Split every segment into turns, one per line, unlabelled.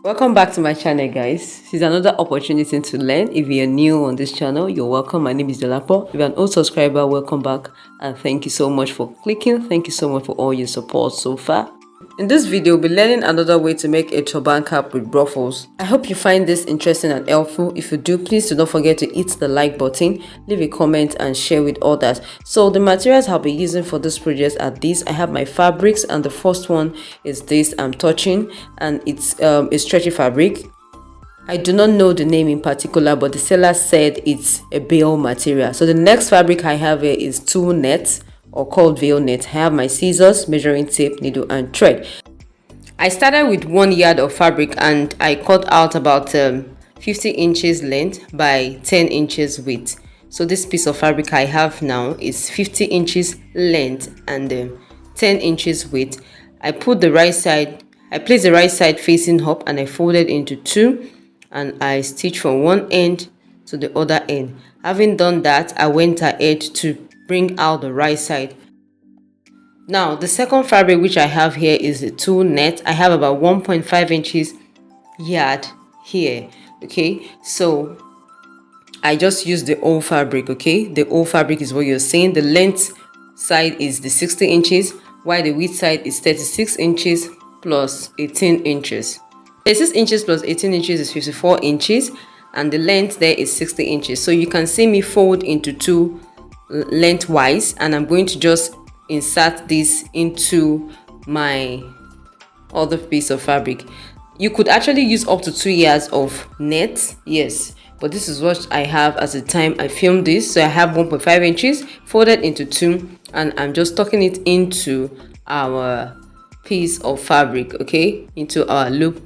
Welcome back to my channel, guys. This is another opportunity to learn. If you're new on this channel, you're welcome. My name is Delapo. If you're an old subscriber, welcome back, and thank you so much for clicking. Thank you so much for all your support so far. In this video, we'll be learning another way to make a turban cap with ruffles. I hope you find this interesting and helpful. If you do, please do not forget to hit the like button, leave a comment and share with others. So the materials I'll be using for this project are these. I have my fabrics, and the first one is this I'm touching, and it's a stretchy fabric. I do not know the name in particular, but the seller said it's a bale material. So the next fabric I have here is tulle net, or called veil net. I have my scissors, measuring tape, needle and thread. I started with 1 yard of fabric and I cut out about 50 inches length by 10 inches width. So this piece of fabric I have now is 50 inches length and 10 inches width. I placed the right side facing up and I folded into two, and I stitched from one end to the other end. Having done that, I went ahead to bring out the right side. Now the second fabric which I have here is the tulle net. I have about 1.5 inches yard here. Okay, so I just use the old fabric. Okay, the old fabric is what you're seeing. The length side is the 60 inches, while the width side is 36 inches plus 18 inches. 36 inches plus 18 inches is 54 inches, and the length there is 60 inches. So you can see me fold into two lengthwise, and I'm going to just insert this into my other piece of fabric. You could actually use up to 2 yards of net, yes, but this is what I have at the time I filmed this. So I have 1.5 inches folded into two, and I'm just tucking it into our piece of fabric, okay, into our loop.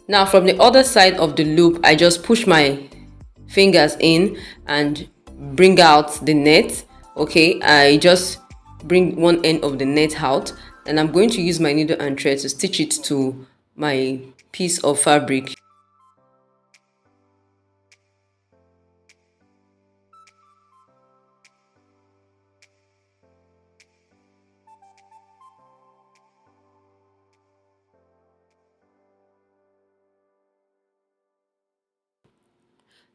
Now from the other side of the loop, I just push my fingers in and bring out the net. Okay, I just bring one end of the net out, and I'm going to use my needle and thread to stitch it to my piece of fabric.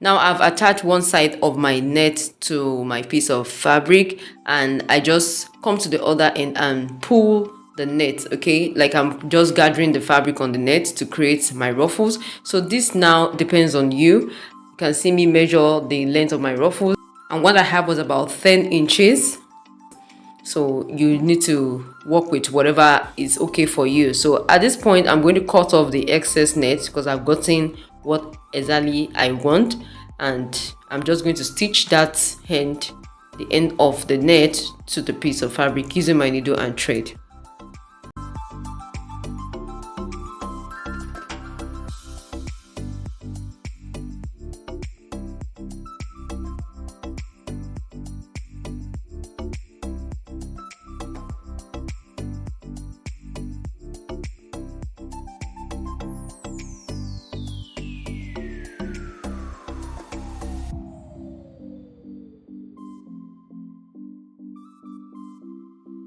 Now I've attached one side of my net to my piece of fabric, and I just come to the other end and pull the net, okay, like I'm just gathering the fabric on the net to create my ruffles. So this now depends on you. You can see me measure the length of my ruffles, and what I have was about 10 inches. So you need to work with whatever is okay for you. So at this point, I'm going to cut off the excess net because I've gotten what exactly I want, and I'm just going to stitch that end, the end of the net, to the piece of fabric using my needle and thread.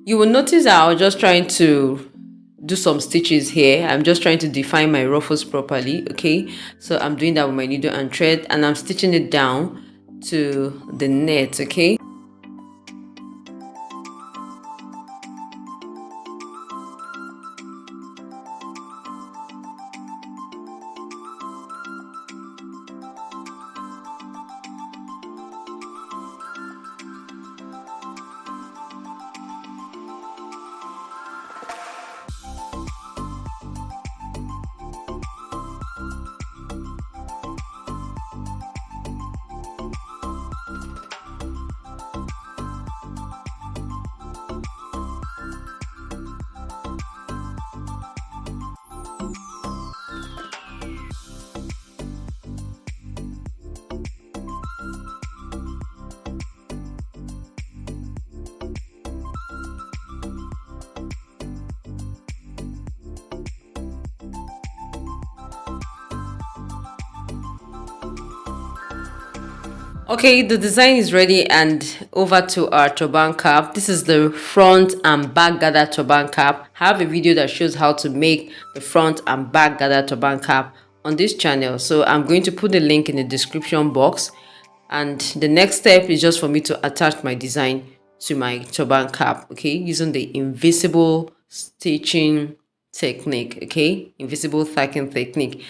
You will notice that I was just trying to do some stitches here. I'm just trying to define my ruffles properly, okay? So I'm doing that with my needle and thread, and I'm stitching it down to the net, okay? Okay, the design is ready, and over to our turban cap. This is the front and back gather turban cap. I have a video that shows how to make the front and back gather turban cap on this channel. So I'm going to put the link in the description box, and the next step is just for me to attach my design to my turban cap, okay, using the invisible stitching technique, okay, invisible tacking technique.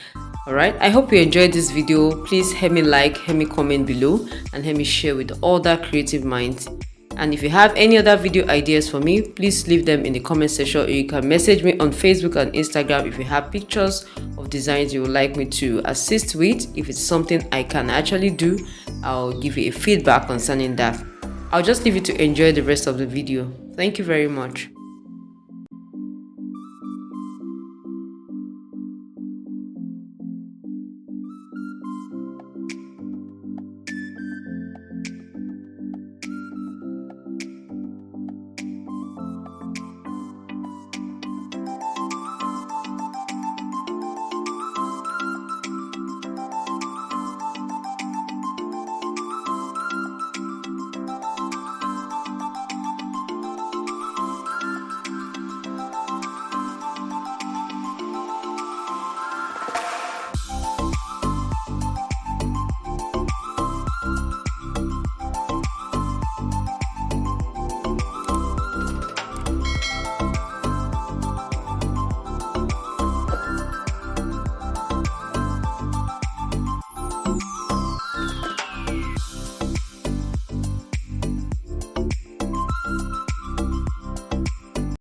All right, I hope you enjoyed this video. Please help me like, help me comment below, and help me share with other creative minds. And if you have any other video ideas for me, please leave them in the comment section, or you can message me on Facebook and Instagram if you have pictures of designs you would like me to assist with. If it's something I can actually do, I'll give you a feedback concerning that. I'll just leave you to enjoy the rest of the video. Thank you very much.